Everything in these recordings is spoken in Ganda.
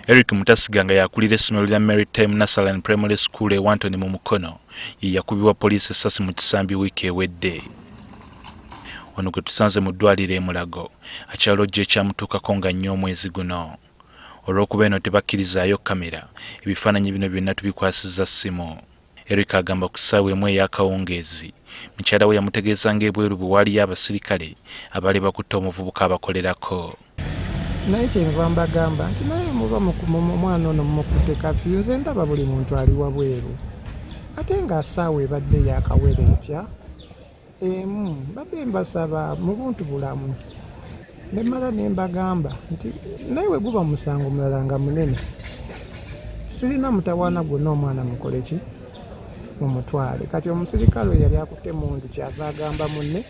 Eric Mutasiganga yakulira essomero lya Maritime Nursery Primary School Wantoni mu Mukono ye yakubibwa poliisi essasi mu kisambi wiiki ewedde. Ono gwe tusanze mu ddwaliro e Mulago akyalojja ekyamutuukako nga nnyo omwezi guno. Olw'okuba eno tebakkirizaayo kamera, ebifaananyi bino byonna tubikwasizza ssimu. Eric agamba ku ssaawa emu ey'akawungeezi mukyala we yamutegeeza ng'ebweru bwe waaliyo abasirikale abaali bakutte omuvubuka abakolerako. Naye kyenva mbagamba nti naye muba omwana ono mumukutte kafyu, nze ndaba buli muntu ali wabweru. Ate nga ssaawa ebadde yakawere etya mbadde mbasaba mu buntu bulamu. Ne mmala ne mbagamba nti naye we guba musango mulala nga munene, sirina mutawaana gwonna omwana mukole ki mumutwale. Kati omusirikale yali akutte mundu kyava agamba munne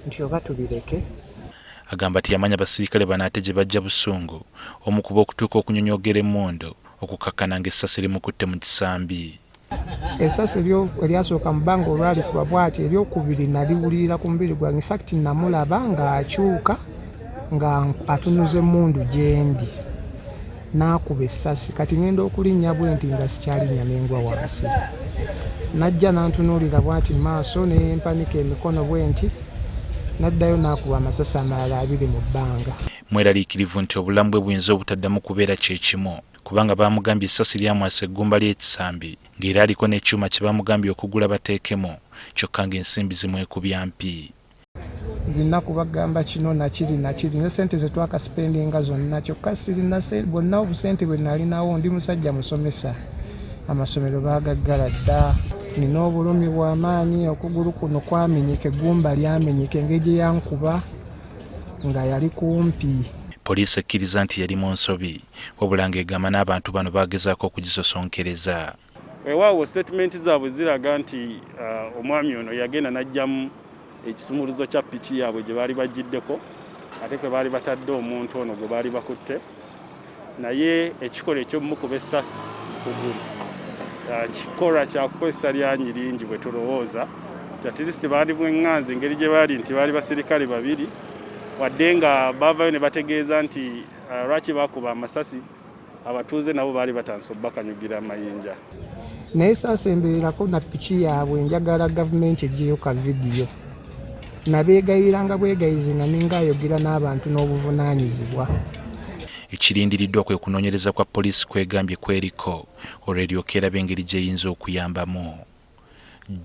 nti oba tubireke. Agamba tiyamanya basirikale banaate gye bajja busungu omukuba okutuuka okunyonyogera emmondo okukakkana ng'essasi limukutte mu kisambi. Essasi eryasooka mu bbanga olwali kuba bw'ati, eryokubiri naliwulira ku mubiri gwange. In fact namulaba ng'akyuka nga atunuza emmundu gyendi n'akuba essasi. Kati ngenda okulinnya bwe nti nga sikyalinnya n'engwa wansi. Najja n'antunuulira bw'ati mu maaso ne mpanika emikono bwe nti, naddayo n'akuba amasasi amalala 2 mu bbanga. Mweraliikirivu nti obulamu bwe buyinza obutaddamu kubeera kyekimu kubanga baamugambye essasi lyamwasa eggumba ly'ekisambi ng'era aliko n'ekyuma kye baamugambye okugula bateekemu, kyokka ng'ensimbi zimwekubya mpi. Binaku bagamba kino nakiri ne sente ze twakasipendinga zonna, kyokka sirina bonna obusente bwe nalinawo. Ndi musajja musomesa, amasomero baagaggala dda. Nina obulumi bw'amaanyi, okugulu kuno kwamenyeka, eggumba lyamenyeka, engeri gye yankuba nga yali kumpi. Poliisi ekkiriza nti yali mu nsobi, wabula ng'egamba n'abantu bano baagezaako okugisosonkereza. Weewaawo statement zaabwe ziraga nti omwami ono yagenda n'ajjamu ekisumuluzo kya piki yaabwe gye baali bagiddeko, ate kwe baali batadde omuntu ono gwe baali bakutte, naye ekikola eky'omukuba essasi kugulu kikolwa kyakukozesa lyanyi lingi bwe tulowooza. At least baali bweŋŋanze engeri gye baali nti baali basirikale 2 wadde nga baavayo ne bategeeza nti lwaki bakuba amasasi abatuuze nabo baali batandise obbakanyugira amayinja. Naye sasa embeerako na piki yaabwe njagala gavumenti eggyeyo ka vidiyo. Nabeegayiranga bwegayizi nga ningaayogera n'abantu n'obuvunaanyizibwa. Ekirindiriddwa kwe kunoonyereza kwa poliisi kwegambye kweriko olw'eryoka eraba engeri gy'eyinza okuyambamu.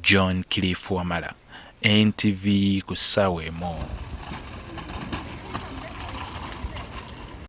John Kilifu Wamala, NTV ku ssaawa emu.